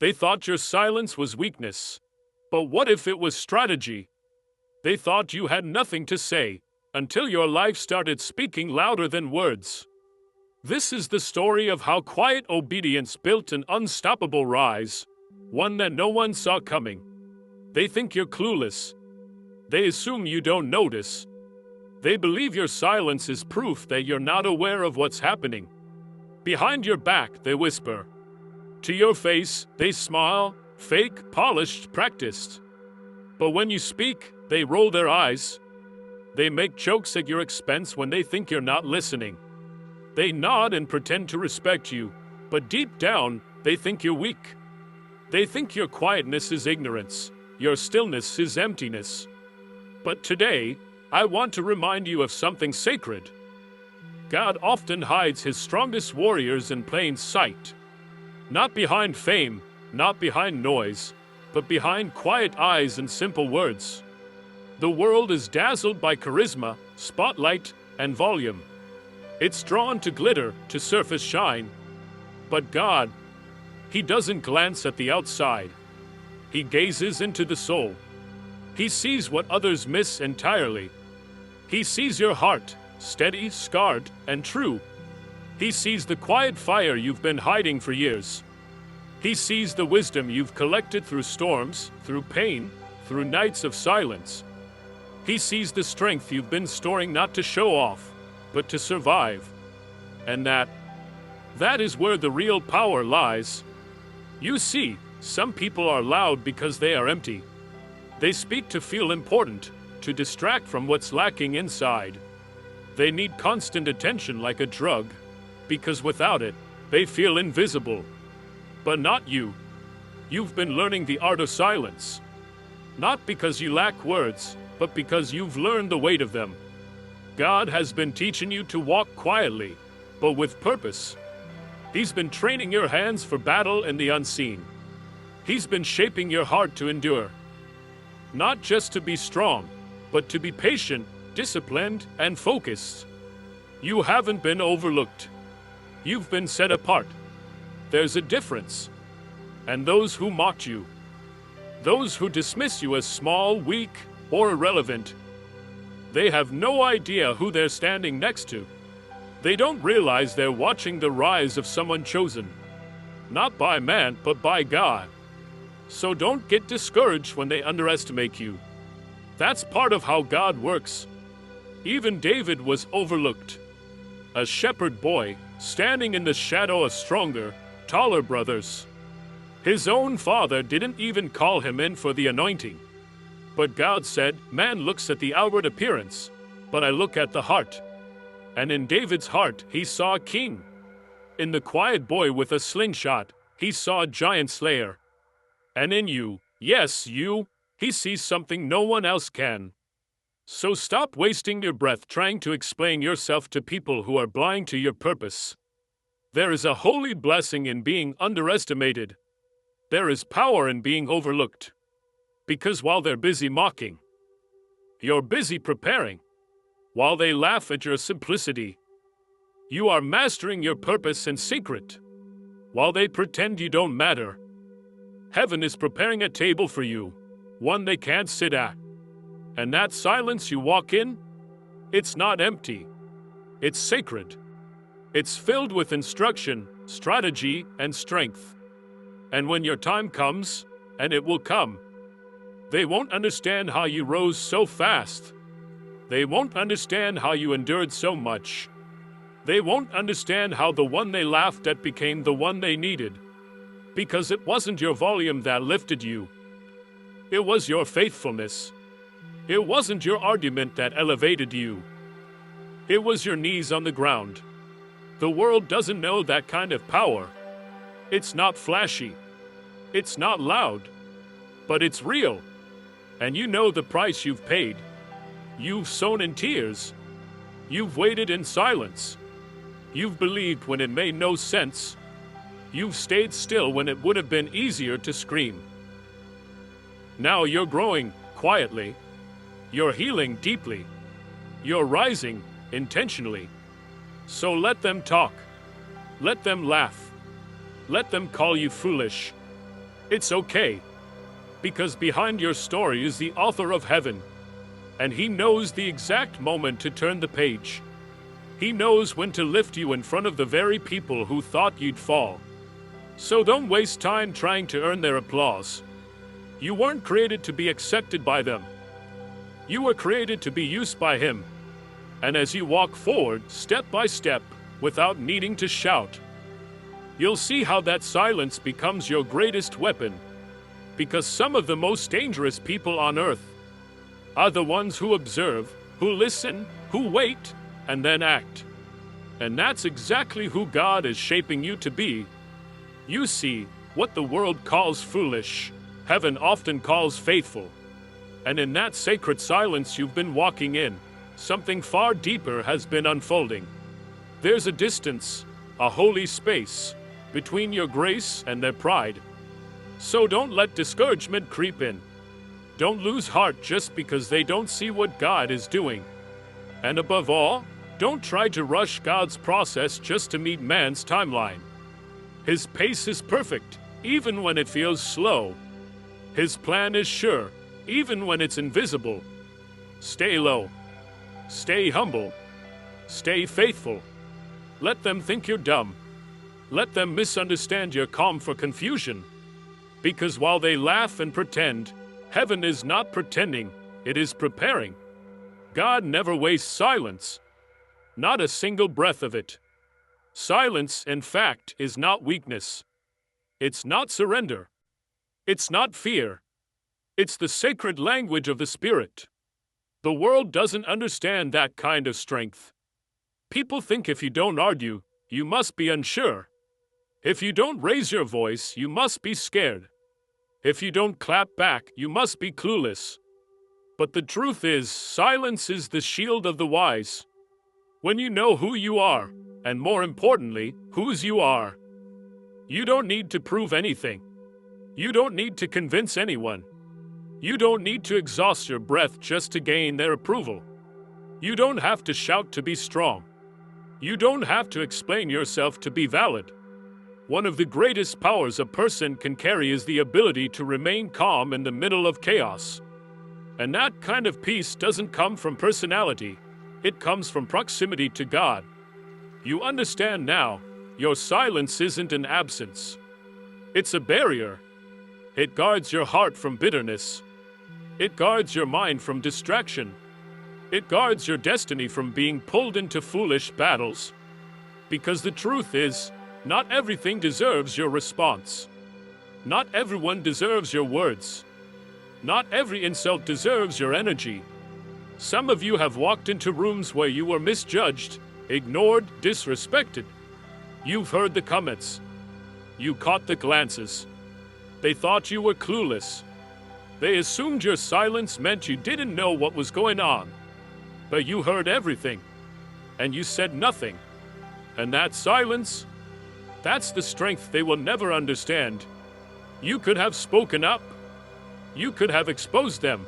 They thought your silence was weakness. But what if it was strategy? They thought you had nothing to say, until your life started speaking louder than words. This is the story of how quiet obedience built an unstoppable rise, one that no one saw coming. They think you're clueless. They assume you don't notice. They believe your silence is proof that you're not aware of what's happening. Behind your back, they whisper. To your face, they smile, fake, polished, practiced. But when you speak, they roll their eyes. They make jokes at your expense when they think you're not listening. They nod and pretend to respect you, but deep down, they think you're weak. They think your quietness is ignorance, your stillness is emptiness. But today, I want to remind you of something sacred. God often hides his strongest warriors in plain sight. Not behind fame, not behind noise, but behind quiet eyes and simple words. The world is dazzled by charisma, spotlight, and volume. It's drawn to glitter, to surface shine. But God, he doesn't glance at the outside. He gazes into the soul. He sees what others miss entirely. He sees your heart, steady, scarred, and true. He sees the quiet fire you've been hiding for years. He sees the wisdom you've collected through storms, through pain, through nights of silence. He sees the strength you've been storing not to show off, but to survive. And that is where the real power lies. You see, some people are loud because they are empty. They speak to feel important, to distract from what's lacking inside. They need constant attention like a drug, because without it, they feel invisible. But not you. You've been learning the art of silence. Not because you lack words, but because you've learned the weight of them. God has been teaching you to walk quietly, but with purpose. He's been training your hands for battle in the unseen. He's been shaping your heart to endure. Not just to be strong, but to be patient, disciplined, and focused. You haven't been overlooked. You've been set apart. There's a difference. And those who mocked you, those who dismiss you as small, weak, or irrelevant, they have no idea who they're standing next to. They don't realize they're watching the rise of someone chosen, not by man, but by God. So don't get discouraged when they underestimate you. That's part of how God works. Even David was overlooked. A shepherd boy, standing in the shadow of stronger, taller brothers. His own father didn't even call him in for the anointing. But God said, man looks at the outward appearance, but I look at the heart. And in David's heart, he saw a king. In the quiet boy with a slingshot, he saw a giant slayer. And in you, yes, you, he sees something no one else can. So stop wasting your breath trying to explain yourself to people who are blind to your purpose. There is a holy blessing in being underestimated. There is power in being overlooked. Because while they're busy mocking, you're busy preparing. While they laugh at your simplicity, you are mastering your purpose in secret. While they pretend you don't matter, heaven is preparing a table for you, one they can't sit at. And that silence you walk in, it's not empty. It's sacred. It's filled with instruction, strategy, and strength. And when your time comes, and it will come, they won't understand how you rose so fast. They won't understand how you endured so much. They won't understand how the one they laughed at became the one they needed. Because it wasn't your volume that lifted you. It was your faithfulness. It wasn't your argument that elevated you. It was your knees on the ground. The world doesn't know that kind of power. It's not flashy. It's not loud. But it's real. And you know the price you've paid. You've sown in tears. You've waited in silence. You've believed when it made no sense. You've stayed still when it would have been easier to scream. Now you're growing quietly. You're healing deeply. You're rising intentionally. So let them talk. Let them laugh. Let them call you foolish. It's okay, because behind your story is the author of heaven, and he knows the exact moment to turn the page. He knows when to lift you in front of the very people who thought you'd fall. So don't waste time trying to earn their applause. You weren't created to be accepted by them. You were created to be used by him. And as you walk forward, step by step, without needing to shout, you'll see how that silence becomes your greatest weapon. Because some of the most dangerous people on earth are the ones who observe, who listen, who wait, and then act. And that's exactly who God is shaping you to be. You see, what the world calls foolish, heaven often calls faithful. And in that sacred silence you've been walking in, something far deeper has been unfolding. There's a distance, a holy space, between your grace and their pride. So don't let discouragement creep in. Don't lose heart just because they don't see what God is doing. And above all, don't try to rush God's process just to meet man's timeline. His pace is perfect, even when it feels slow. His plan is sure, even when it's invisible. Stay low. Stay humble. Stay faithful. Let them think you're dumb. Let them misunderstand your calm for confusion. Because while they laugh and pretend, heaven is not pretending, it is preparing. God never wastes silence. Not a single breath of it. Silence, in fact, is not weakness. It's not surrender. It's not fear. It's the sacred language of the Spirit. The world doesn't understand that kind of strength. People think if you don't argue, you must be unsure. If you don't raise your voice, you must be scared. If you don't clap back, you must be clueless. But the truth is, silence is the shield of the wise. When you know who you are, and more importantly, whose you are, you don't need to prove anything. You don't need to convince anyone. You don't need to exhaust your breath just to gain their approval. You don't have to shout to be strong. You don't have to explain yourself to be valid. One of the greatest powers a person can carry is the ability to remain calm in the middle of chaos. And that kind of peace doesn't come from personality. It comes from proximity to God. You understand now, your silence isn't an absence. It's a barrier. It guards your heart from bitterness. It guards your mind from distraction. It guards your destiny from being pulled into foolish battles. Because the truth is, not everything deserves your response. Not everyone deserves your words. Not every insult deserves your energy. Some of you have walked into rooms where you were misjudged, ignored, disrespected. You've heard the comments. You caught the glances. They thought you were clueless. They assumed your silence meant you didn't know what was going on. But you heard everything, and you said nothing. And that silence, that's the strength they will never understand. You could have spoken up. You could have exposed them.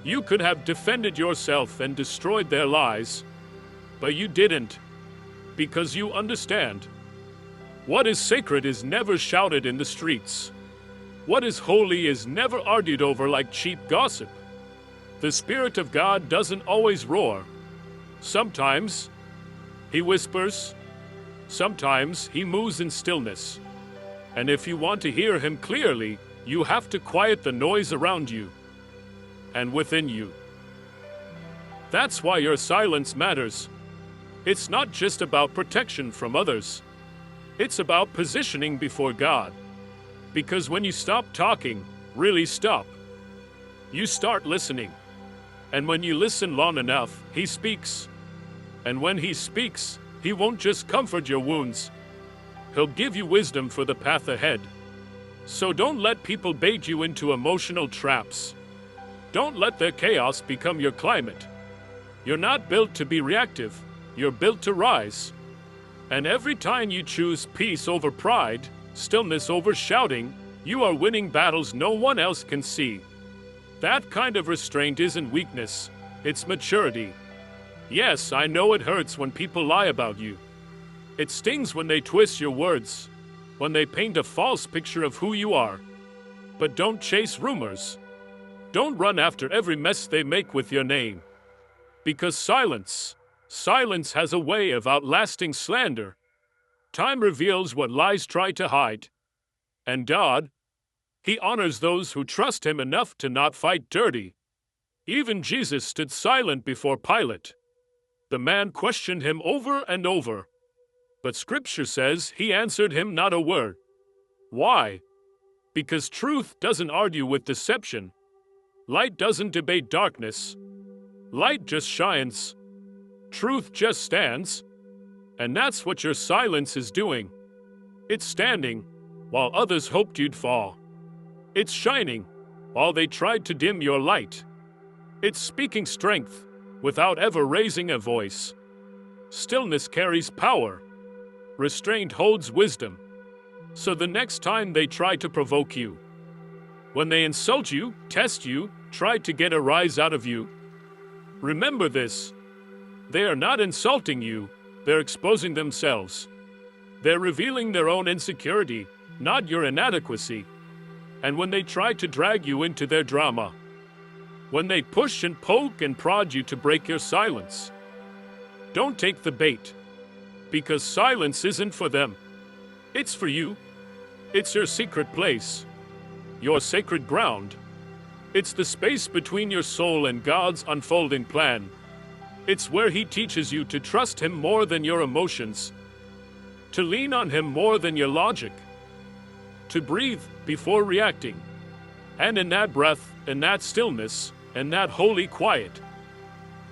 You could have defended yourself and destroyed their lies. But you didn't, because you understand. What is sacred is never shouted in the streets. What is holy is never argued over like cheap gossip. The Spirit of God doesn't always roar. Sometimes he whispers. Sometimes he moves in stillness. And if you want to hear him clearly, you have to quiet the noise around you and within you. That's why your silence matters. It's not just about protection from others. It's about positioning before God. Because when you stop talking, really stop, you start listening. And when you listen long enough, he speaks. And when he speaks, he won't just comfort your wounds. He'll give you wisdom for the path ahead. So don't let people bait you into emotional traps. Don't let their chaos become your climate. You're not built to be reactive. You're built to rise. And every time you choose peace over pride, stillness over shouting, you are winning battles no one else can see. That kind of restraint isn't weakness, it's maturity. Yes, I know it hurts when people lie about you. It stings when they twist your words, when they paint a false picture of who you are. But don't chase rumors. Don't run after every mess they make with your name. Because silence has a way of outlasting slander. Time reveals what lies try to hide. And God, He honors those who trust Him enough to not fight dirty. Even Jesus stood silent before Pilate. The man questioned Him over and over. But Scripture says He answered him not a word. Why? Because truth doesn't argue with deception. Light doesn't debate darkness. Light just shines. Truth just stands. And that's what your silence is doing. It's standing while others hoped you'd fall. It's shining while they tried to dim your light. It's speaking strength without ever raising a voice. Stillness carries power. Restraint holds wisdom. So the next time they try to provoke you, when they insult you, test you, try to get a rise out of you, remember this. They are not insulting you, they're exposing themselves. They're revealing their own insecurity, not your inadequacy. And when they try to drag you into their drama, when they push and poke and prod you to break your silence, don't take the bait. Because silence isn't for them. It's for you. It's your secret place. Your sacred ground. It's the space between your soul and God's unfolding plan. It's where He teaches you to trust Him more than your emotions, to lean on Him more than your logic, to breathe before reacting. And in that breath, in that stillness, in that holy quiet,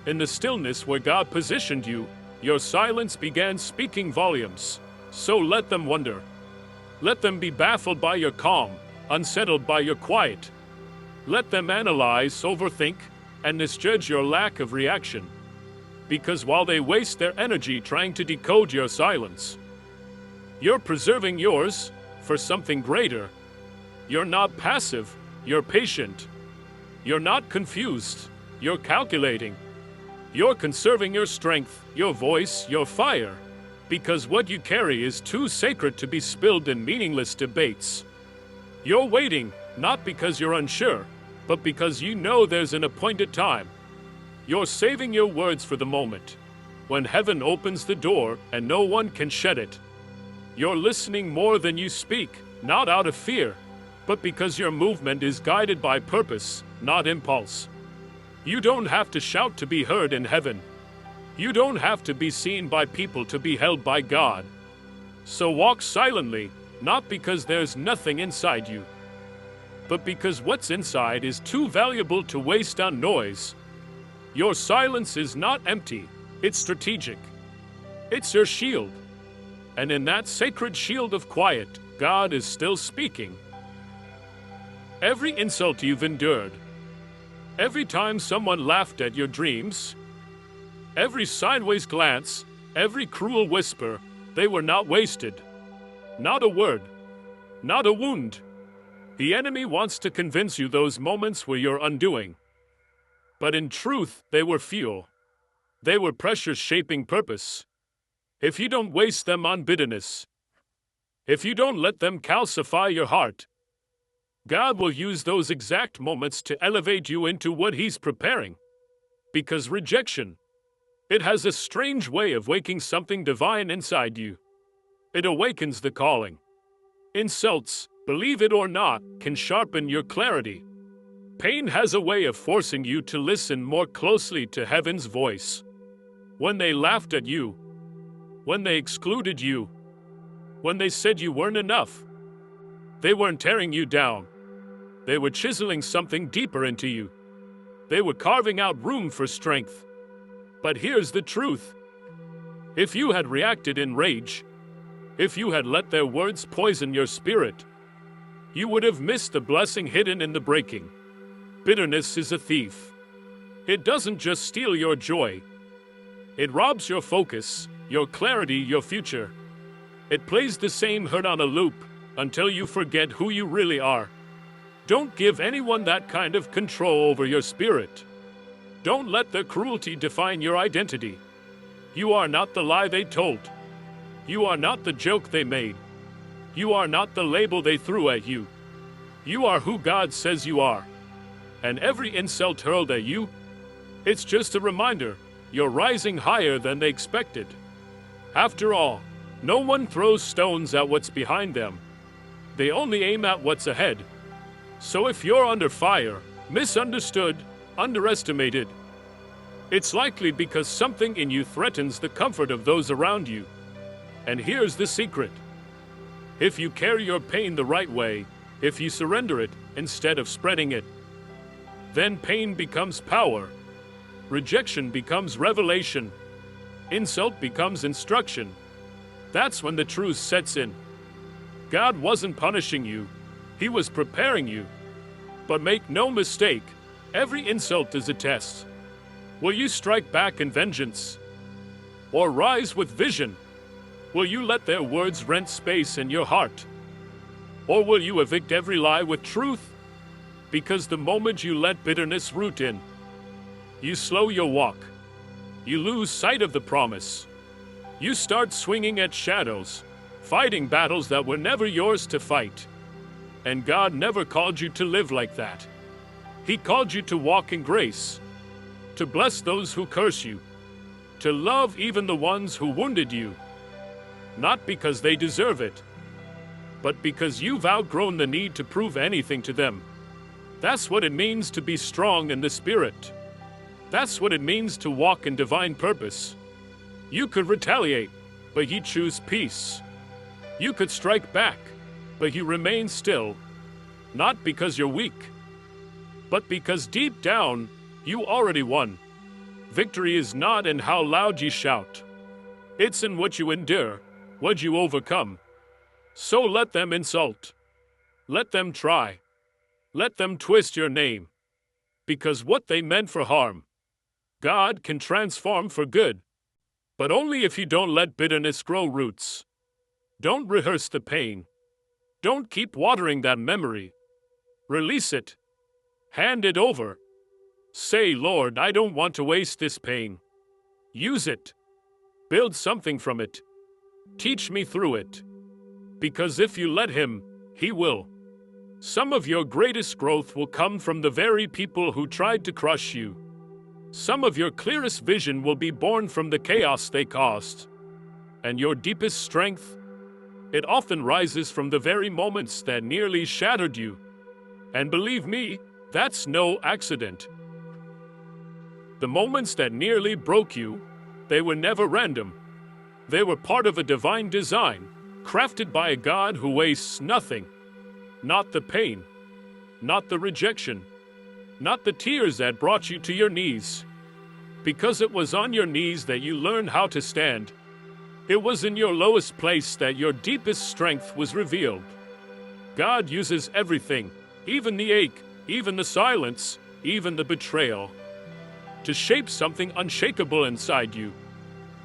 in the stillness where God positioned you, your silence began speaking volumes. So let them wonder. Let them be baffled by your calm, unsettled by your quiet. Let them analyze, overthink, and misjudge your lack of reaction. Because while they waste their energy trying to decode your silence, you're preserving yours for something greater. You're not passive, you're patient. You're not confused, you're calculating. You're conserving your strength, your voice, your fire, because what you carry is too sacred to be spilled in meaningless debates. You're waiting, not because you're unsure, but because you know there's an appointed time. You're saving your words for the moment, when heaven opens the door and no one can shut it. You're listening more than you speak, not out of fear, but because your movement is guided by purpose, not impulse. You don't have to shout to be heard in heaven. You don't have to be seen by people to be held by God. So walk silently, not because there's nothing inside you, but because what's inside is too valuable to waste on noise. Your silence is not empty, it's strategic. It's your shield. And in that sacred shield of quiet, God is still speaking. Every insult you've endured, every time someone laughed at your dreams, every sideways glance, every cruel whisper, they were not wasted. Not a word, not a wound. The enemy wants to convince you those moments were your undoing. But in truth, they were fuel. They were pressure shaping purpose. If you don't waste them on bitterness, if you don't let them calcify your heart, God will use those exact moments to elevate you into what He's preparing. Because rejection, it has a strange way of waking something divine inside you. It awakens the calling. Insults, believe it or not, can sharpen your clarity. Pain has a way of forcing you to listen more closely to heaven's voice. When they laughed at you, when they excluded you, when they said you weren't enough, they weren't tearing you down. They were chiseling something deeper into you. They were carving out room for strength. But here's the truth. If you had reacted in rage, if you had let their words poison your spirit, you would have missed the blessing hidden in the breaking. Bitterness is a thief. It doesn't just steal your joy. It robs your focus, your clarity, your future. It plays the same hurt on a loop until you forget who you really are. Don't give anyone that kind of control over your spirit. Don't let their cruelty define your identity. You are not the lie they told. You are not the joke they made. You are not the label they threw at you. You are who God says you are. And every insult hurled at you, it's just a reminder you're rising higher than they expected. After all, no one throws stones at what's behind them. They only aim at what's ahead. So if you're under fire, misunderstood, underestimated, it's likely because something in you threatens the comfort of those around you. And here's the secret. If you carry your pain the right way, if you surrender it instead of spreading it, then pain becomes power. Rejection becomes revelation. Insult becomes instruction. That's when the truth sets in. God wasn't punishing you. He was preparing you. But make no mistake, every insult is a test. Will you strike back in vengeance? Or rise with vision? Will you let their words rent space in your heart? Or will you evict every lie with truth? Because the moment you let bitterness root in, you slow your walk. You lose sight of the promise. You start swinging at shadows, fighting battles that were never yours to fight. And God never called you to live like that. He called you to walk in grace, to bless those who curse you, to love even the ones who wounded you. Not because they deserve it, but because you've outgrown the need to prove anything to them. That's what it means to be strong in the Spirit. That's what it means to walk in divine purpose. You could retaliate, but you choose peace. You could strike back, but you remain still. Not because you're weak, but because deep down, you already won. Victory is not in how loud you shout. It's in what you endure, what you overcome. So let them insult. Let them try. Let them twist your name. Because what they meant for harm, God can transform for good. But only if you don't let bitterness grow roots. Don't rehearse the pain. Don't keep watering that memory. Release it. Hand it over. Say, Lord, I don't want to waste this pain. Use it. Build something from it. Teach me through it. Because if you let Him, He will. Some of your greatest growth will come from the very people who tried to crush you. Some of your clearest vision will be born from the chaos they caused. And your deepest strength, it often rises from the very moments that nearly shattered you. And believe me, that's no accident. The moments that nearly broke you, they were never random. They were part of a divine design, crafted by a God who wastes nothing. Not the pain, not the rejection, not the tears that brought you to your knees. Because it was on your knees that you learned how to stand. It was in your lowest place that your deepest strength was revealed. God uses everything, even the ache, even the silence, even the betrayal, to shape something unshakable inside you.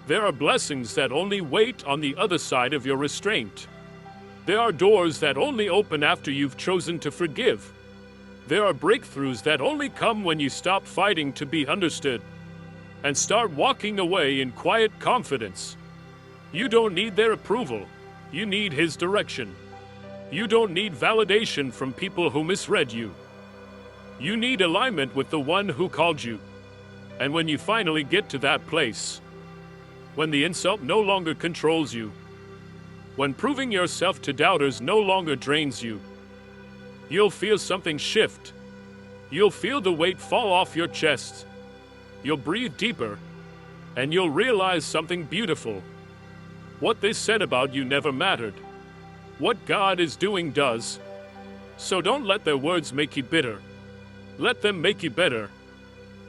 There are blessings that only wait on the other side of your restraint. There are doors that only open after you've chosen to forgive. There are breakthroughs that only come when you stop fighting to be understood and start walking away in quiet confidence. You don't need their approval. You need His direction. You don't need validation from people who misread you. You need alignment with the one who called you. And when you finally get to that place, when the insult no longer controls you, when proving yourself to doubters no longer drains you, you'll feel something shift. You'll feel the weight fall off your chest. You'll breathe deeper, and you'll realize something beautiful. What they said about you never mattered. What God is doing does. So don't let their words make you bitter. Let them make you better.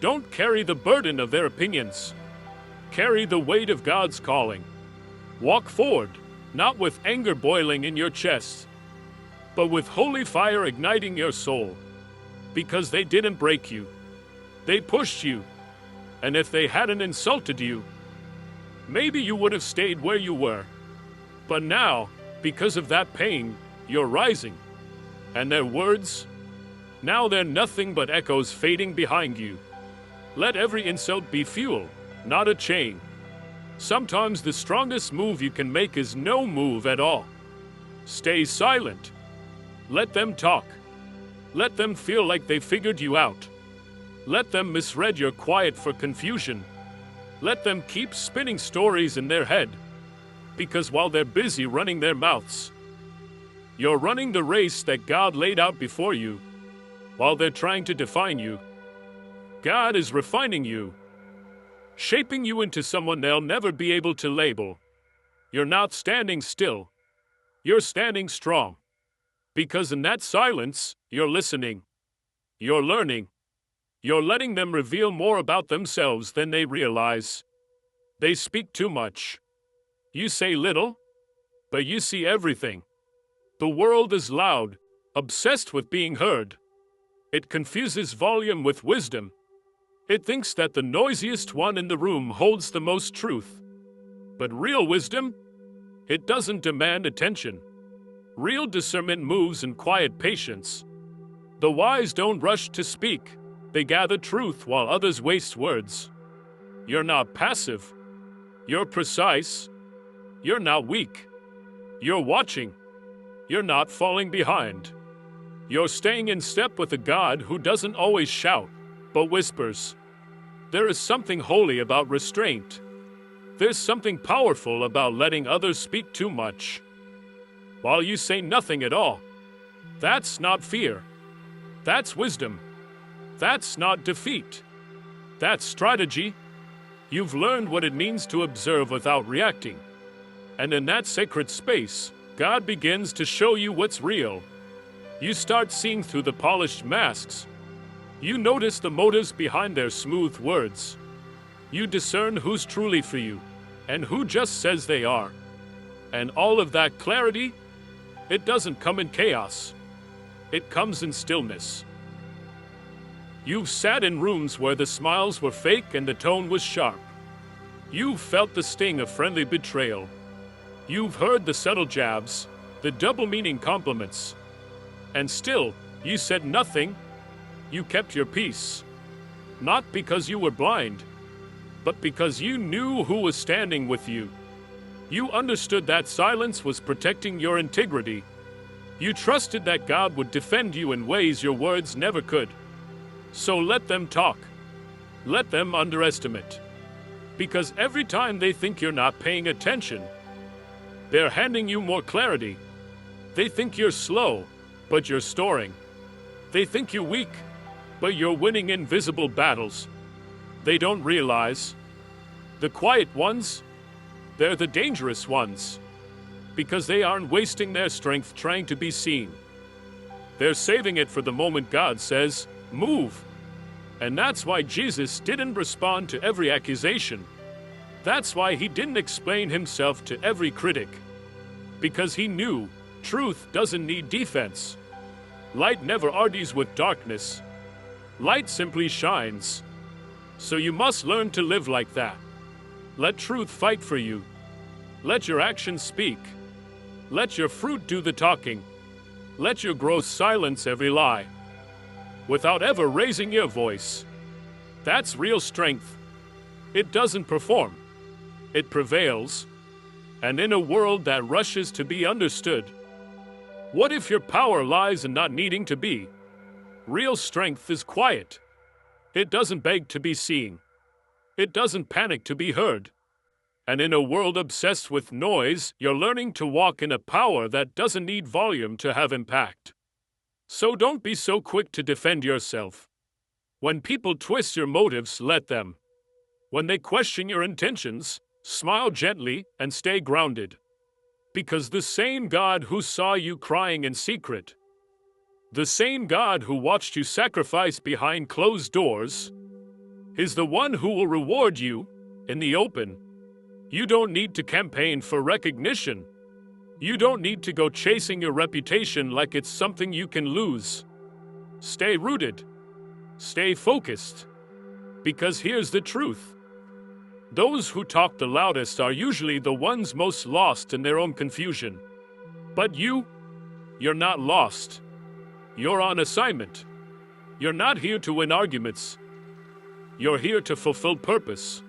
Don't carry the burden of their opinions. Carry the weight of God's calling. Walk forward, not with anger boiling in your chest, but with holy fire igniting your soul. Because they didn't break you. They pushed you. And if they hadn't insulted you, maybe you would have stayed where you were. But now, because of that pain, you're rising. And their words, now they're nothing but echoes fading behind you. Let every insult be fuel, not a chain. Sometimes the strongest move you can make is no move at all. Stay silent. Let them talk. Let them feel like they figured you out. Let them misread your quiet for confusion. Let them keep spinning stories in their head. Because while they're busy running their mouths, you're running the race that God laid out before you. While they're trying to define you, God is refining you, shaping you into someone they'll never be able to label. You're not standing still. You're standing strong. Because in that silence, you're listening. You're learning. You're letting them reveal more about themselves than they realize. They speak too much. You say little, but you see everything. The world is loud, obsessed with being heard. It confuses volume with wisdom. It thinks that the noisiest one in the room holds the most truth. But real wisdom, it doesn't demand attention. Real discernment moves in quiet patience. The wise don't rush to speak. They gather truth while others waste words. You're not passive. You're precise. You're not weak. You're watching. You're not falling behind. You're staying in step with a God who doesn't always shout, but whispers. There is something holy about restraint. There's something powerful about letting others speak too much, while you say nothing at all. That's not fear. That's wisdom. That's not defeat. That's strategy. You've learned what it means to observe without reacting. And in that sacred space, God begins to show you what's real. You start seeing through the polished masks. You notice the motives behind their smooth words. You discern who's truly for you and who just says they are. And all of that clarity, it doesn't come in chaos. It comes in stillness. You've sat in rooms where the smiles were fake and the tone was sharp. You've felt the sting of friendly betrayal. You've heard the subtle jabs, the double-meaning compliments. And still, you said nothing. You kept your peace. Not because you were blind, but because you knew who was standing with you. You understood that silence was protecting your integrity. You trusted that God would defend you in ways your words never could. So let them talk. Let them underestimate. Because every time they think you're not paying attention, they're handing you more clarity. They think you're slow, but you're storing. They think you're weak, but you're winning invisible battles. They don't realize. The quiet ones, they're the dangerous ones. Because they aren't wasting their strength trying to be seen. They're saving it for the moment God says, move. And that's why Jesus didn't respond to every accusation. That's why he didn't explain himself to every critic. Because he knew truth doesn't need defense. Light never argues with darkness. Light simply shines. So you must learn to live like that. Let truth fight for you. Let your actions speak. Let your fruit do the talking. Let your growth silence every lie, without ever raising your voice. That's real strength. It doesn't perform. It prevails. And in a world that rushes to be understood, what if your power lies in not needing to be? Real strength is quiet. It doesn't beg to be seen. It doesn't panic to be heard. And in a world obsessed with noise, you're learning to walk in a power that doesn't need volume to have impact. So don't be so quick to defend yourself. When people twist your motives, let them. When they question your intentions, smile gently and stay grounded. Because the same God who saw you crying in secret, the same God who watched you sacrifice behind closed doors, is the one who will reward you in the open. You don't need to campaign for recognition. You don't need to go chasing your reputation like it's something you can lose. Stay rooted. Stay focused. Because here's the truth. Those who talk the loudest are usually the ones most lost in their own confusion. But you're not lost. You're on assignment. You're not here to win arguments. You're here to fulfill purpose.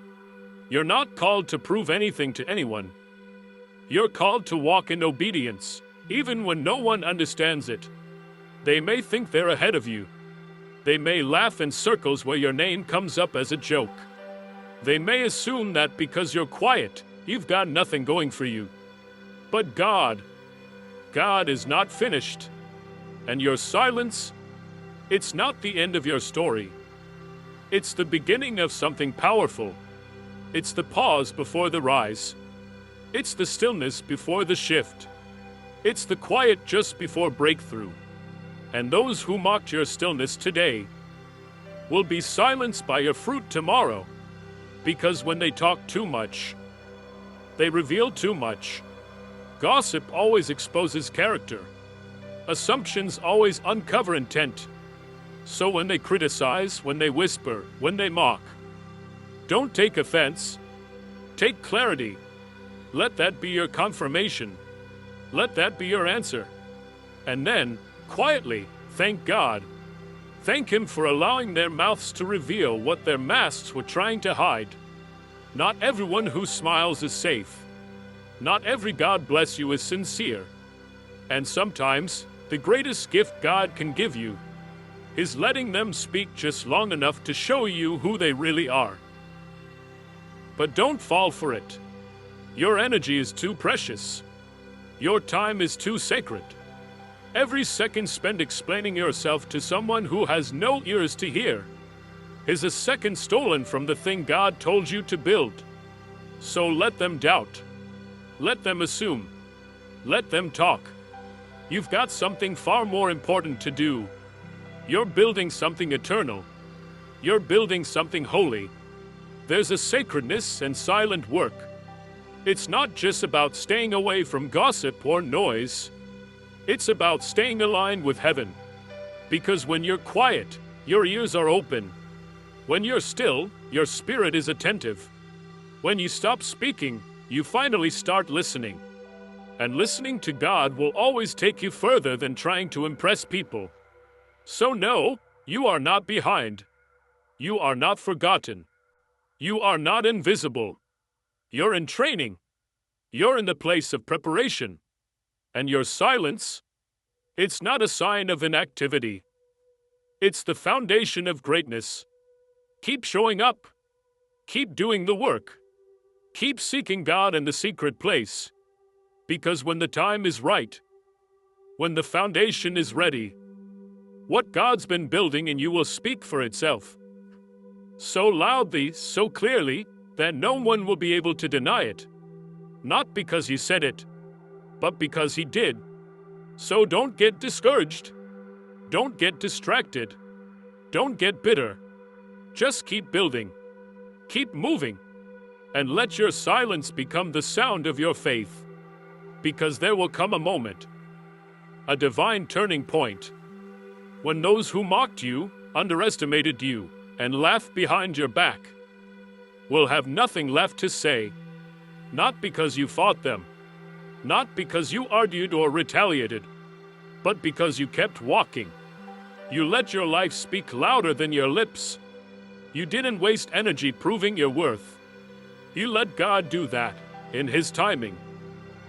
You're not called to prove anything to anyone. You're called to walk in obedience, even when no one understands it. They may think they're ahead of you. They may laugh in circles where your name comes up as a joke. They may assume that because you're quiet, you've got nothing going for you. But God is not finished. And your silence, it's not the end of your story. It's the beginning of something powerful. It's the pause before the rise. It's the stillness before the shift. It's the quiet just before breakthrough. And those who mocked your stillness today will be silenced by your fruit tomorrow. Because when they talk too much, they reveal too much. Gossip always exposes character. Assumptions always uncover intent. So when they criticize, when they whisper, when they mock, don't take offense. Take clarity. Let that be your confirmation. Let that be your answer. And then, quietly, thank God. Thank Him for allowing their mouths to reveal what their masks were trying to hide. Not everyone who smiles is safe. Not every God bless you is sincere. And sometimes, the greatest gift God can give you is letting them speak just long enough to show you who they really are. But don't fall for it. Your energy is too precious. Your time is too sacred. Every second spent explaining yourself to someone who has no ears to hear is a second stolen from the thing God told you to build. So let them doubt. Let them assume. Let them talk. You've got something far more important to do. You're building something eternal. You're building something holy. There's a sacredness and silent work. It's not just about staying away from gossip or noise. It's about staying aligned with heaven. Because when you're quiet, your ears are open. When you're still, your spirit is attentive. When you stop speaking, you finally start listening. And listening to God will always take you further than trying to impress people. So no, you are not behind. You are not forgotten. You are not invisible. You're in training. You're in the place of preparation. And your silence, it's not a sign of inactivity. It's the foundation of greatness. Keep showing up. Keep doing the work. Keep seeking God in the secret place. Because when the time is right, when the foundation is ready, what God's been building in you will speak for itself. So loudly, so clearly, that no one will be able to deny it. Not because He said it, but because He did. So don't get discouraged. Don't get distracted. Don't get bitter. Just keep building. Keep moving. And let your silence become the sound of your faith. Because there will come a moment, a divine turning point, when those who mocked you, underestimated you, and laughed behind your back will have nothing left to say. Not because you fought them, not because you argued or retaliated, but because you kept walking. You let your life speak louder than your lips. You didn't waste energy proving your worth. You let God do that in His timing.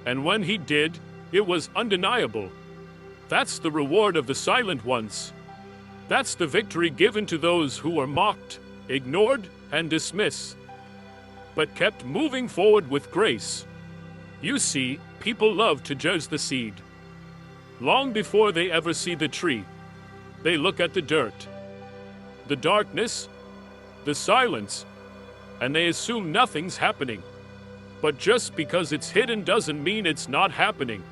And when He did, it was undeniable. That's the reward of the silent ones. That's the victory given to those who were mocked, ignored, and dismissed, but kept moving forward with grace. You see, people love to judge the seed. Long before they ever see the tree, they look at the dirt, the darkness, the silence, and they assume nothing's happening. But just because it's hidden doesn't mean it's not happening.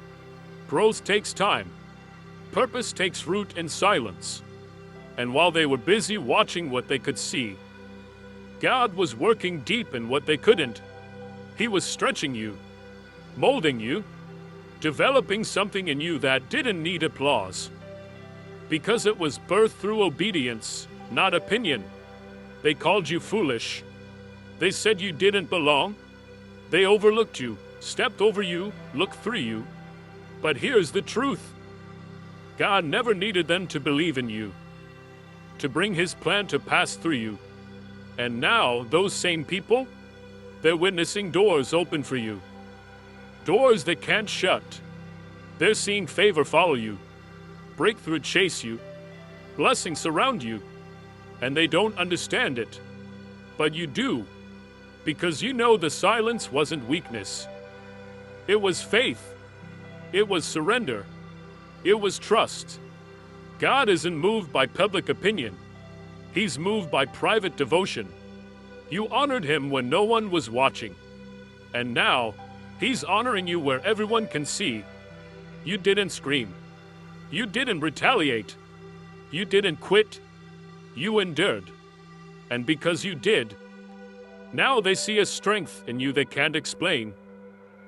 Growth takes time. Purpose takes root in silence. And while they were busy watching what they could see, God was working deep in what they couldn't. He was stretching you, molding you, developing something in you that didn't need applause. Because it was birthed through obedience, not opinion. They called you foolish. They said you didn't belong. They overlooked you, stepped over you, looked through you. But here's the truth. God never needed them to believe in you, to bring His plan to pass through you. And now, those same people, they're witnessing doors open for you. Doors that can't shut. They're seeing favor follow you. breakthrough chase you, blessings surround you, and they don't understand it. But you do, because you know the silence wasn't weakness. It was faith. It was surrender. It was trust. God isn't moved by public opinion. He's moved by private devotion. You honored him when no one was watching. And now, he's honoring you where everyone can see. You didn't scream. You didn't retaliate. You didn't quit. You endured. And because you did, now they see a strength in you they can't explain.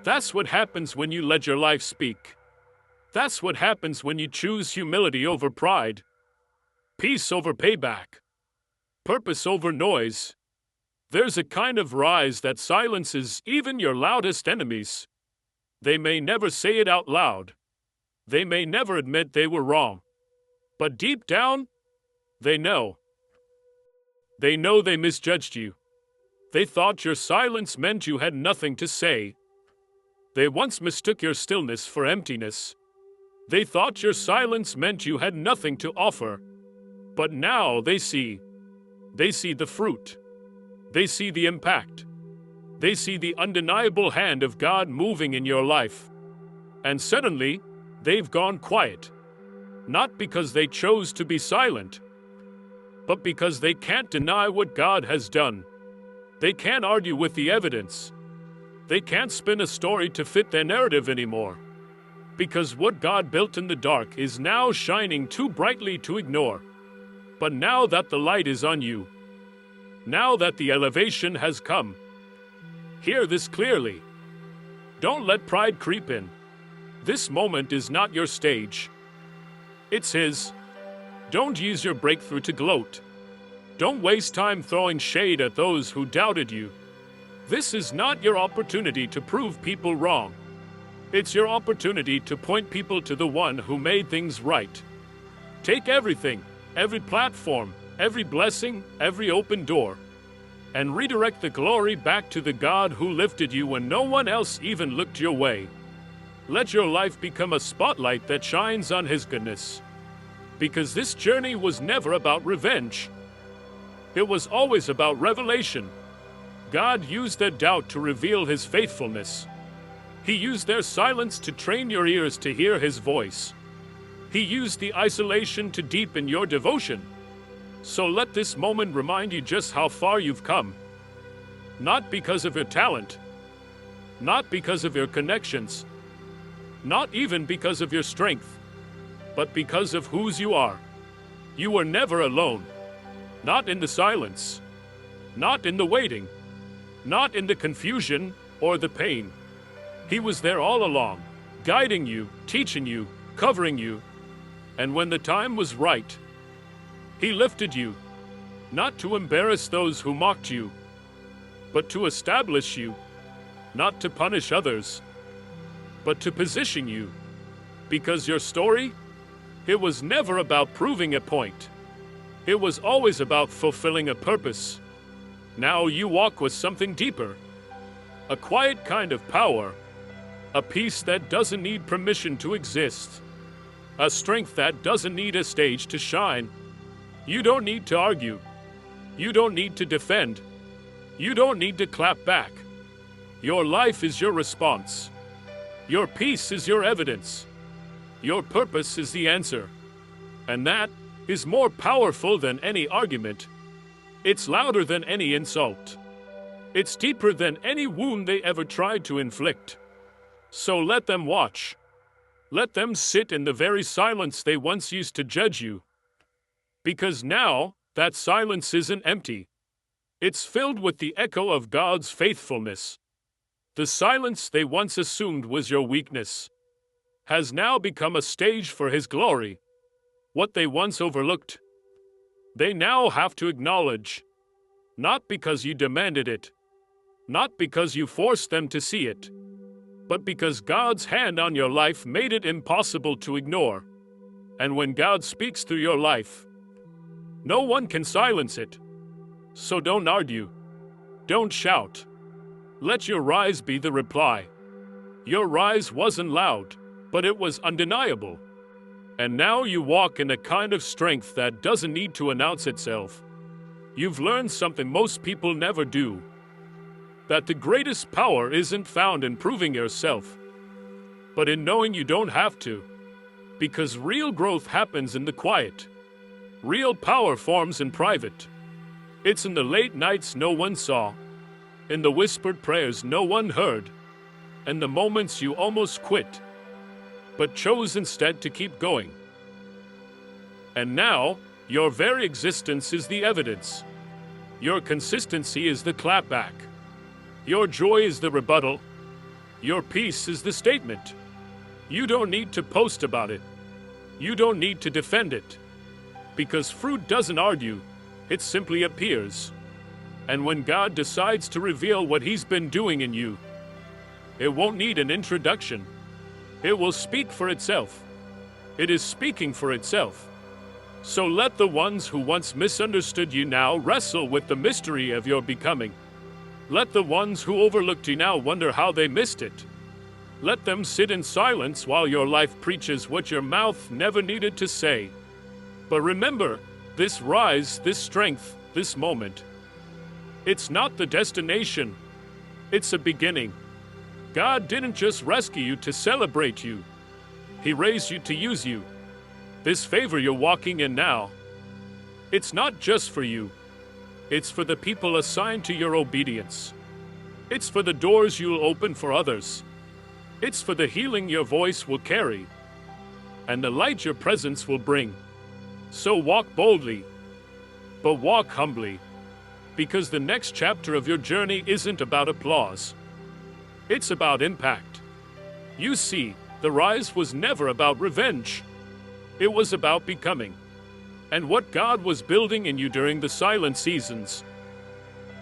That's what happens when you let your life speak. That's what happens when you choose humility over pride, peace over payback, purpose over noise. There's a kind of rise that silences even your loudest enemies. They may never say it out loud. They may never admit they were wrong. But deep down, they know. They know they misjudged you. They thought your silence meant you had nothing to say. They once mistook your stillness for emptiness. They thought your silence meant you had nothing to offer. But now they see. They see the fruit. They see the impact. They see the undeniable hand of God moving in your life. And suddenly, they've gone quiet. Not because they chose to be silent, but because they can't deny what God has done. They can't argue with the evidence. They can't spin a story to fit their narrative anymore. Because what God built in the dark is now shining too brightly to ignore. But now that the light is on you, now that the elevation has come, hear this clearly. Don't let pride creep in. This moment is not your stage. It's his. Don't use your breakthrough to gloat. Don't waste time throwing shade at those who doubted you. This is not your opportunity to prove people wrong. It's your opportunity to point people to the one who made things right. Take everything, every platform, every blessing, every open door, and redirect the glory back to the God who lifted you when no one else even looked your way. Let your life become a spotlight that shines on his goodness. Because this journey was never about revenge. It was always about revelation. God used their doubt to reveal his faithfulness. He used their silence to train your ears to hear his voice. He used the isolation to deepen your devotion. So let this moment remind you just how far you've come. Not because of your talent, not because of your connections, not even because of your strength, but because of whose you are. You were never alone. Not in the silence, not in the waiting, not in the confusion or the pain. He was there all along, guiding you, teaching you, covering you. And when the time was right, he lifted you, not to embarrass those who mocked you, but to establish you, not to punish others, but to position you. Because your story, it was never about proving a point. It was always about fulfilling a purpose. Now you walk with something deeper, a quiet kind of power, a peace that doesn't need permission to exist, a strength that doesn't need a stage to shine. You don't need to argue. You don't need to defend. You don't need to clap back. Your life is your response. Your peace is your evidence. Your purpose is the answer. And that is more powerful than any argument. It's louder than any insult. It's deeper than any wound they ever tried to inflict. So let them watch. Let them sit in the very silence they once used to judge you. Because now, that silence isn't empty. It's filled with the echo of God's faithfulness. The silence they once assumed was your weakness has now become a stage for his glory. What they once overlooked, they now have to acknowledge. Not because you demanded it, not because you forced them to see it, but because God's hand on your life made it impossible to ignore. And when God speaks through your life, no one can silence it. So don't argue. Don't shout. Let your rise be the reply. Your rise wasn't loud, but it was undeniable. And now you walk in a kind of strength that doesn't need to announce itself. You've learned something most people never do. That the greatest power isn't found in proving yourself, but in knowing you don't have to. Because real growth happens in the quiet. Real power forms in private. It's in the late nights no one saw, in the whispered prayers no one heard, and the moments you almost quit, but chose instead to keep going. And now, your very existence is the evidence. Your consistency is the clapback. Your joy is the rebuttal. Your peace is the statement. You don't need to post about it. You don't need to defend it. Because fruit doesn't argue, it simply appears. And when God decides to reveal what He's been doing in you, it won't need an introduction. It will speak for itself. It is speaking for itself. So let the ones who once misunderstood you now wrestle with the mystery of your becoming. Let the ones who overlooked you now wonder how they missed it. Let them sit in silence while your life preaches what your mouth never needed to say. But remember, this rise, this strength, this moment, it's not the destination. It's a beginning. God didn't just rescue you to celebrate you. He raised you to use you. This favor you're walking in now, it's not just for you. It's for the people assigned to your obedience. It's for the doors you'll open for others. It's for the healing your voice will carry, and the light your presence will bring. So walk boldly, but walk humbly, because the next chapter of your journey isn't about applause. It's about impact. You see, the rise was never about revenge. It was about becoming. And what God was building in you during the silent seasons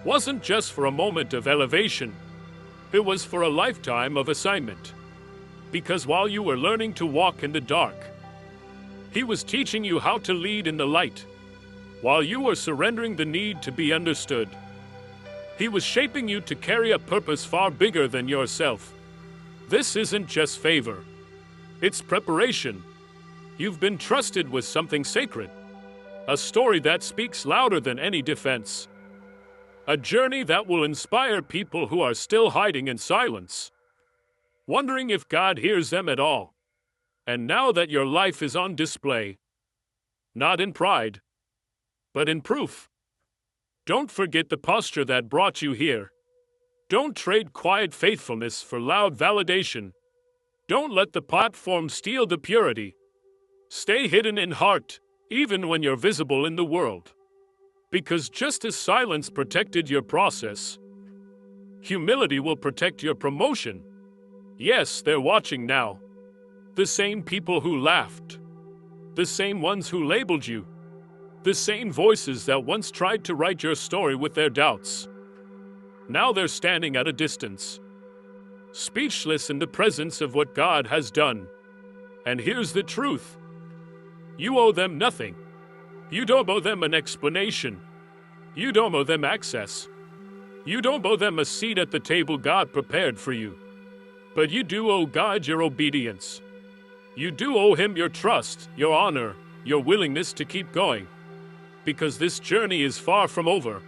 wasn't just for a moment of elevation. It was for a lifetime of assignment. Because while you were learning to walk in the dark, He was teaching you how to lead in the light. While you were surrendering the need to be understood, He was shaping you to carry a purpose far bigger than yourself. This isn't just favor. It's preparation. You've been trusted with something sacred. A story that speaks louder than any defense. A journey that will inspire people who are still hiding in silence, wondering if God hears them at all. And now that your life is on display, not in pride, but in proof, don't forget the posture that brought you here. Don't trade quiet faithfulness for loud validation. Don't let the platform steal the purity. Stay hidden in heart, even when you're visible in the world. Because just as silence protected your process, humility will protect your promotion. Yes, they're watching now. The same people who laughed. The same ones who labeled you. The same voices that once tried to write your story with their doubts. Now they're standing at a distance, speechless in the presence of what God has done. And here's the truth. You owe them nothing. You don't owe them an explanation. You don't owe them access. You don't owe them a seat at the table God prepared for you. But you do owe God your obedience. You do owe Him your trust, your honor, your willingness to keep going. Because this journey is far from over.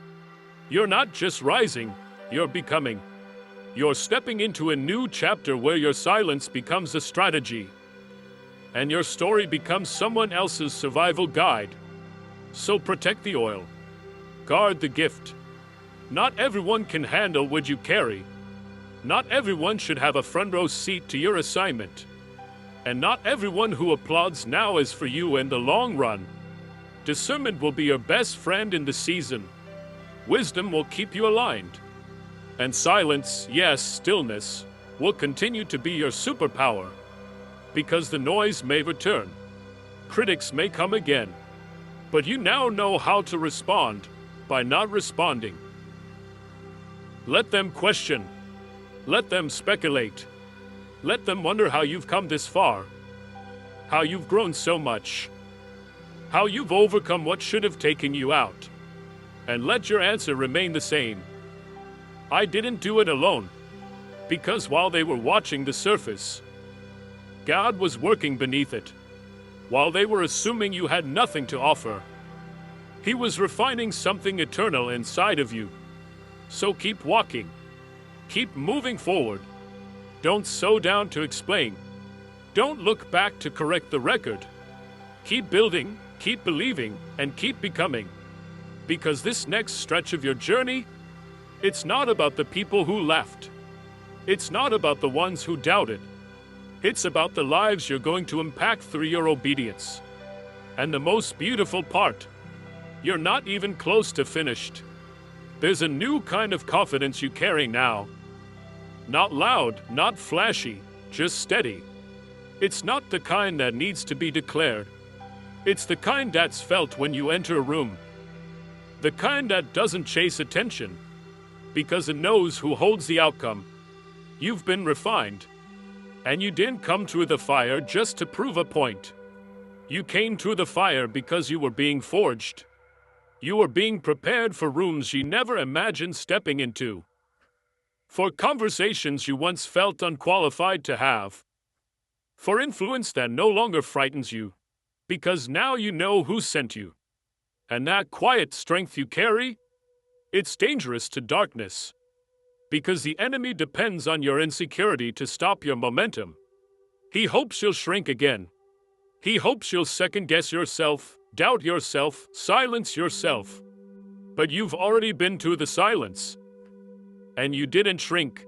You're not just rising, you're becoming. You're stepping into a new chapter where your silence becomes a strategy, and your story becomes someone else's survival guide. So protect the oil. Guard the gift. Not everyone can handle what you carry. Not everyone should have a front row seat to your assignment. And not everyone who applauds now is for you in the long run. Discernment will be your best friend in the season. Wisdom will keep you aligned. And silence, yes, stillness, will continue to be your superpower. Because the noise may return. Critics may come again. But you now know how to respond by not responding. Let them question. Let them speculate. Let them wonder how you've come this far. How you've grown so much. How you've overcome what should have taken you out. And let your answer remain the same. I didn't do it alone. Because while they were watching the surface, God was working beneath it. while they were assuming you had nothing to offer. He was refining something eternal inside of you. So keep walking. Keep moving forward. Don't slow down to explain. Don't look back to correct the record. Keep building, keep believing, and keep becoming. Because this next stretch of your journey, it's not about the people who left. It's not about the ones who doubted. It's about the lives you're going to impact through your obedience. And the most beautiful part, you're not even close to finished. There's a new kind of confidence you carry now. Not loud, not flashy, just steady. It's not the kind that needs to be declared. It's the kind that's felt when you enter a room. The kind that doesn't chase attention, because it knows who holds the outcome. You've been refined. And you didn't come through the fire just to prove a point. You came through the fire because you were being forged. You were being prepared for rooms you never imagined stepping into. For conversations you once felt unqualified to have. For influence that no longer frightens you, because now you know who sent you. And that quiet strength you carry, it's dangerous to darkness. Because the enemy depends on your insecurity to stop your momentum. He hopes you'll shrink again. He hopes you'll second-guess yourself, doubt yourself, silence yourself. But you've already been to the silence. And you didn't shrink.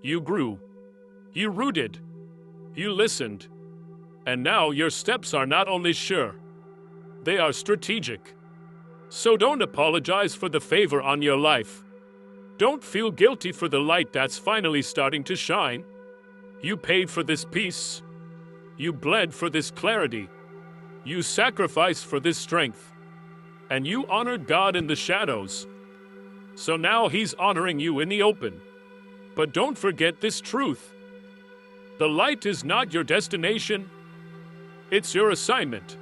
You grew. You rooted. You listened. And now your steps are not only sure, they are strategic. So don't apologize for the favor on your life. Don't feel guilty for the light that's finally starting to shine. You paid for this peace. You bled for this clarity. You sacrificed for this strength. And you honored God in the shadows. So now He's honoring you in the open. But don't forget this truth. The light is not your destination. It's your assignment.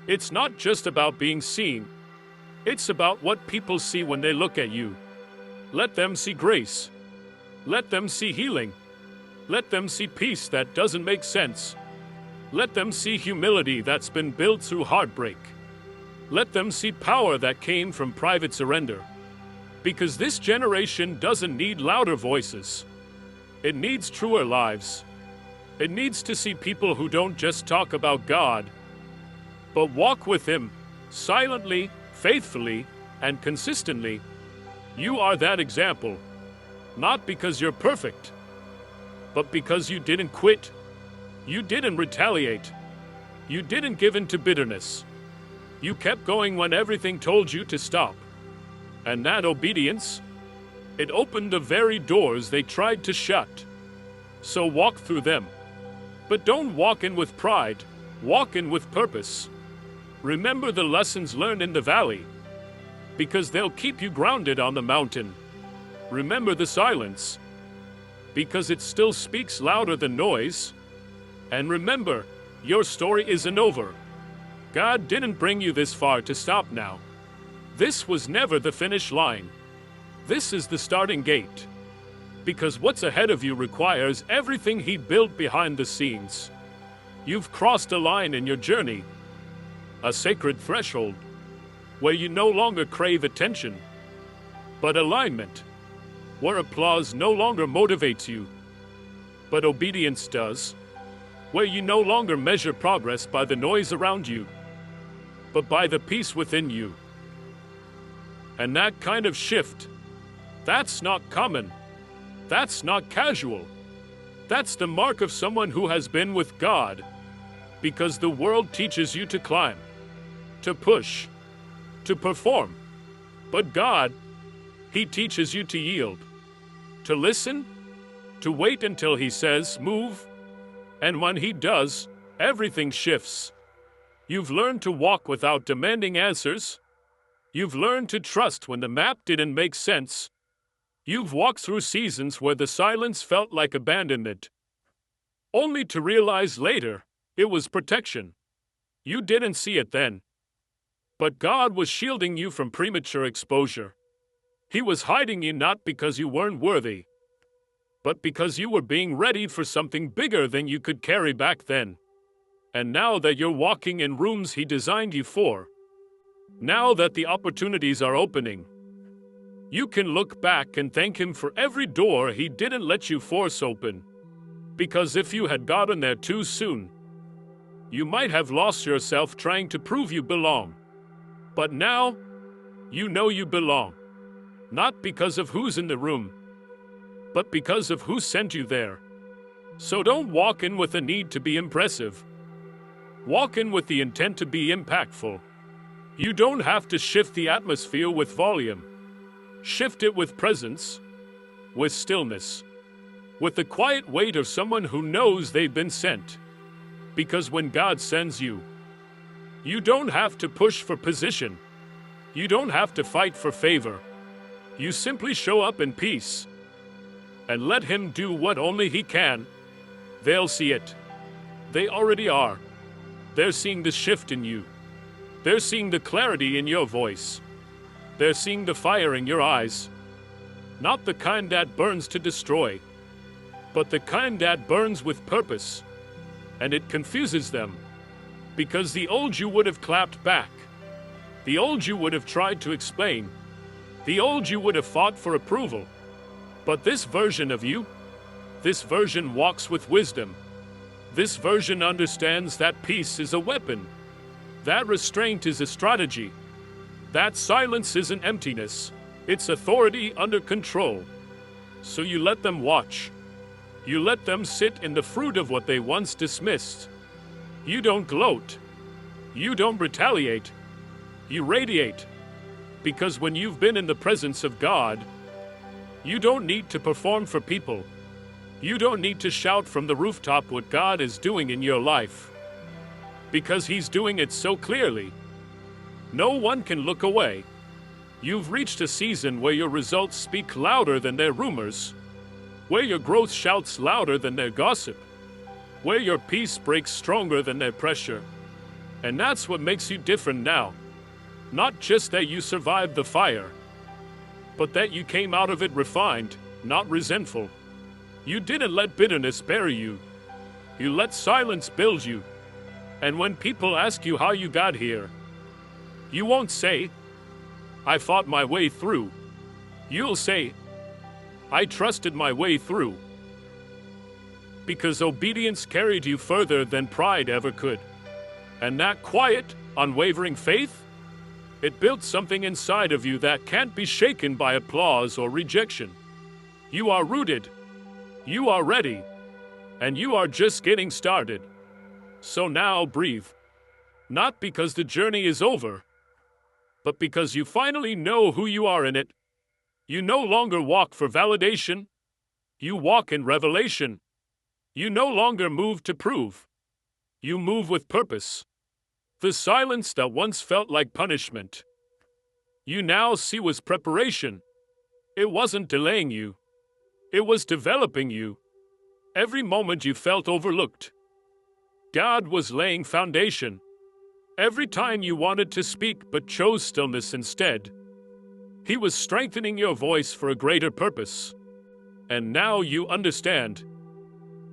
It's not just about being seen. It's about what people see when they look at you. Let them see grace. Let them see healing. Let them see peace that doesn't make sense. Let them see humility that's been built through heartbreak. Let them see power that came from private surrender. Because this generation doesn't need louder voices. It needs truer lives. It needs to see people who don't just talk about God, but walk with Him, silently, faithfully, and consistently. You are that example, not because you're perfect, but because you didn't quit. You didn't retaliate. You didn't give in to bitterness. You kept going when everything told you to stop. And that obedience, it opened the very doors they tried to shut. So walk through them. But don't walk in with pride. Walk in with purpose. Remember the lessons learned in the valley, because they'll keep you grounded on the mountain. Remember the silence, because it still speaks louder than noise. And remember, your story isn't over. God didn't bring you this far to stop now. This was never the finish line. This is the starting gate. Because what's ahead of you requires everything He built behind the scenes. You've crossed a line in your journey, a sacred threshold, where you no longer crave attention, but alignment, where applause no longer motivates you, but obedience does, where you no longer measure progress by the noise around you, but by the peace within you. And that kind of shift, that's not common. That's not casual. That's the mark of someone who has been with God, because the world teaches you to climb, to push, to perform. But God, He teaches you to yield, to listen, to wait until He says, move. And when He does, everything shifts. You've learned to walk without demanding answers. You've learned to trust when the map didn't make sense. You've walked through seasons where the silence felt like abandonment, only to realize later it was protection. You didn't see it then. But God was shielding you from premature exposure. He was hiding you not because you weren't worthy, but because you were being readied for something bigger than you could carry back then. And now that you're walking in rooms He designed you for, now that the opportunities are opening, you can look back and thank Him for every door He didn't let you force open. Because if you had gotten there too soon, you might have lost yourself trying to prove you belong. But now, you know you belong. Not because of who's in the room, but because of who sent you there. So don't walk in with a need to be impressive. Walk in with the intent to be impactful. You don't have to shift the atmosphere with volume. Shift it with presence, with stillness, with the quiet weight of someone who knows they've been sent. Because when God sends you, you don't have to push for position. You don't have to fight for favor. You simply show up in peace and let Him do what only He can. They'll see it. They already are. They're seeing the shift in you. They're seeing the clarity in your voice. They're seeing the fire in your eyes. Not the kind that burns to destroy, but the kind that burns with purpose. And it confuses them, because the old you would have clapped back. The old you would have tried to explain. The old you would have fought for approval. But this version of you, this version walks with wisdom. This version understands that peace is a weapon. That restraint is a strategy. That silence isn't emptiness. It's authority under control. So you let them watch. You let them sit in the fruit of what they once dismissed. You don't gloat. You don't retaliate. You radiate. Because when you've been in the presence of God, you don't need to perform for people. You don't need to shout from the rooftop what God is doing in your life. Because He's doing it so clearly. No one can look away. You've reached a season where your results speak louder than their rumors, where your growth shouts louder than their gossip, where your peace breaks stronger than their pressure. And that's what makes you different now. Not just that you survived the fire, but that you came out of it refined, not resentful. You didn't let bitterness bury you. You let silence build you. And when people ask you how you got here, you won't say, "I fought my way through." You'll say, "I trusted my way through." Because obedience carried you further than pride ever could. And that quiet, unwavering faith, it built something inside of you that can't be shaken by applause or rejection. You are rooted. You are ready. And you are just getting started. So now breathe. Not because the journey is over, but because you finally know who you are in it. You no longer walk for validation. You walk in revelation. You no longer move to prove. You move with purpose. The silence that once felt like punishment, you now see was preparation. It wasn't delaying you. It was developing you. Every moment you felt overlooked, God was laying foundation. Every time you wanted to speak but chose stillness instead, He was strengthening your voice for a greater purpose. And now you understand.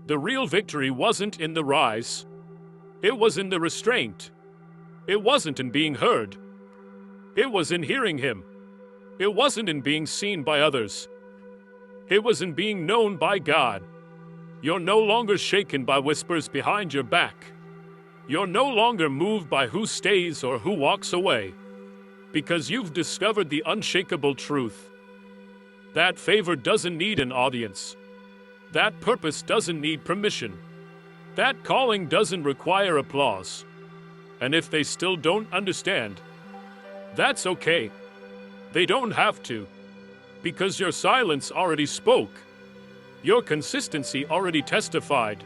The real victory wasn't in the rise. It was in the restraint. It wasn't in being heard. It was in hearing Him. It wasn't in being seen by others. It was in being known by God. You're no longer shaken by whispers behind your back. You're no longer moved by who stays or who walks away. Because you've discovered the unshakable truth. That favor doesn't need an audience. That purpose doesn't need permission. That calling doesn't require applause. And if they still don't understand, that's okay. They don't have to. Because your silence already spoke. Your consistency already testified.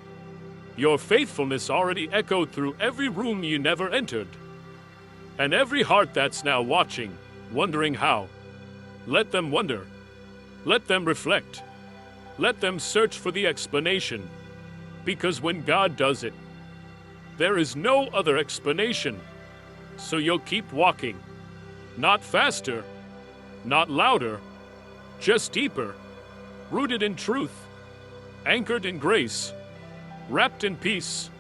Your faithfulness already echoed through every room you never entered. And every heart that's now watching, wondering how, let them wonder. Let them reflect. Let them search for the explanation. Because when God does it, there is no other explanation. So you'll keep walking. Not faster, not louder, just deeper, rooted in truth, anchored in grace, wrapped in peace,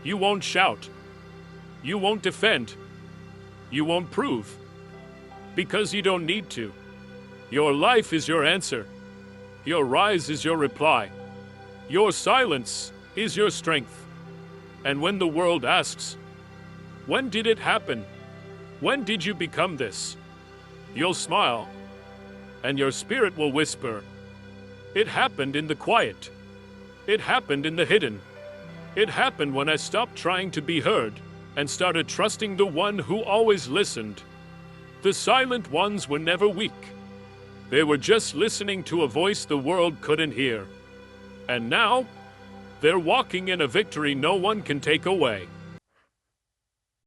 You won't shout. You won't defend. You won't prove. Because you don't need to. Your life is your answer. Your rise is your reply. Your silence is your strength. And when the world asks, when did it happen? When did you become this? You'll smile, and your spirit will whisper, it happened in the quiet. It happened in the hidden. It happened when I stopped trying to be heard and started trusting the one who always listened. The silent ones were never weak. They were just listening to a voice the world couldn't hear. And now, they're walking in a victory no one can take away.